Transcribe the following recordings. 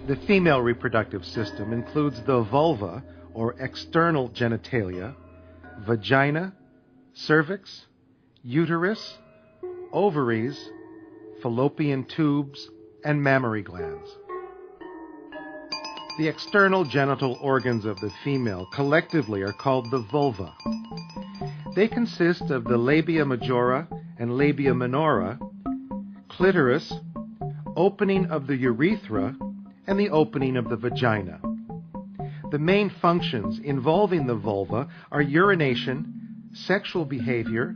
The female reproductive system includes the vulva, or external genitalia, vagina, cervix, uterus, ovaries, fallopian tubes, and mammary glands. The external genital organs of the female collectively are called the vulva. They consist of the labia majora and labia minora, clitoris, opening of the urethra, and the opening of the vagina. The main functions involving the vulva are urination, sexual behavior,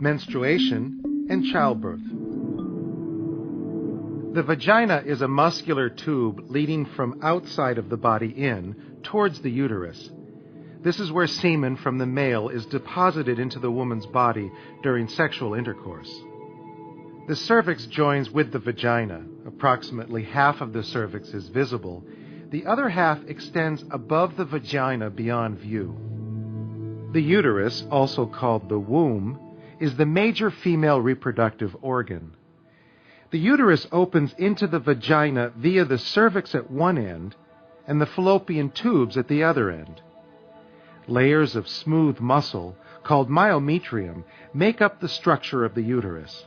menstruation, and childbirth. The vagina is a muscular tube leading from outside of the body in towards the uterus. This is where semen from the male is deposited into the woman's body during sexual intercourse. The cervix joins with the vagina. Approximately half of the cervix is visible. The other half extends above the vagina beyond view. The uterus, also called the womb, is the major female reproductive organ. The uterus opens into the vagina via the cervix at one end and the fallopian tubes at the other end. Layers of smooth muscle, called myometrium, make up the structure of the uterus.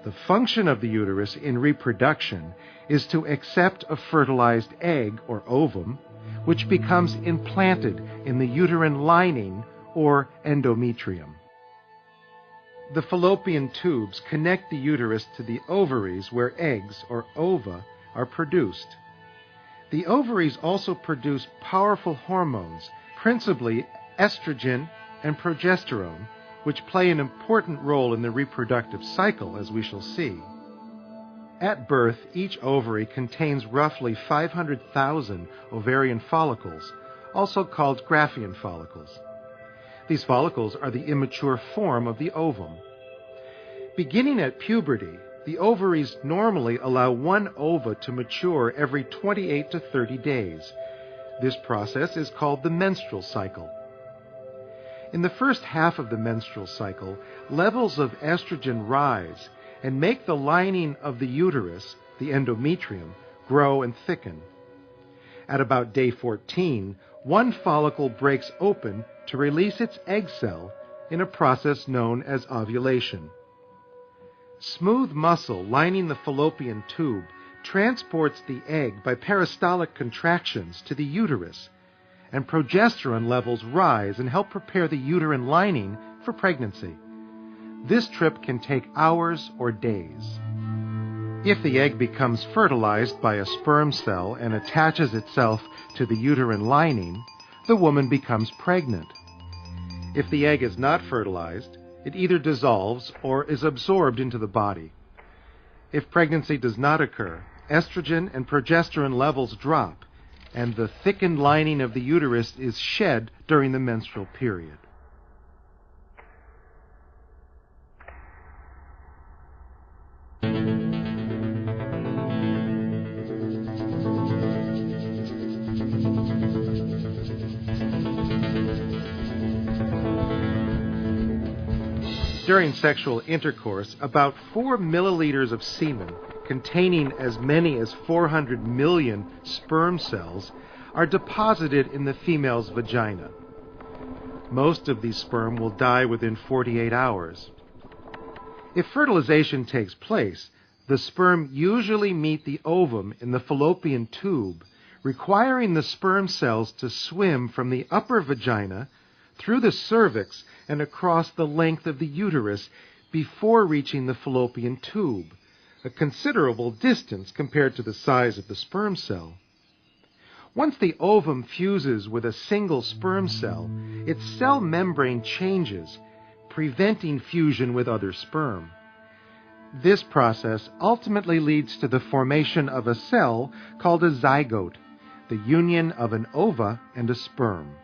The function of the uterus in reproduction is to accept a fertilized egg or ovum, which becomes implanted in the uterine lining or endometrium. The fallopian tubes connect the uterus to the ovaries where eggs, or ova, are produced. The ovaries also produce powerful hormones, principally estrogen and progesterone, which play an important role in the reproductive cycle, as we shall see. At birth, each ovary contains roughly 500,000 ovarian follicles, also called Graafian follicles. These follicles are the immature form of the ovum. Beginning at puberty, the ovaries normally allow one ova to mature every 28 to 30 days. This process is called the menstrual cycle. In the first half of the menstrual cycle, levels of estrogen rise and make the lining of the uterus, the endometrium, grow and thicken. At about day 14, one follicle breaks open to release its egg cell in a process known as ovulation. Smooth muscle lining the fallopian tube transports the egg by peristaltic contractions to the uterus, and progesterone levels rise and help prepare the uterine lining for pregnancy. This trip can take hours or days. If the egg becomes fertilized by a sperm cell and attaches itself to the uterine lining, the woman becomes pregnant. If the egg is not fertilized, it either dissolves or is absorbed into the body. If pregnancy does not occur, estrogen and progesterone levels drop, and the thickened lining of the uterus is shed during the menstrual period. During sexual intercourse, about 4 milliliters of semen, containing as many as 400 million sperm cells, are deposited in the female's vagina. Most of these sperm will die within 48 hours. If fertilization takes place, the sperm usually meet the ovum in the fallopian tube, requiring the sperm cells to swim from the upper vagina through the cervix and across the length of the uterus before reaching the fallopian tube, a considerable distance compared to the size of the sperm cell. Once the ovum fuses with a single sperm cell, its cell membrane changes, preventing fusion with other sperm. This process ultimately leads to the formation of a cell called a zygote, the union of an ova and a sperm.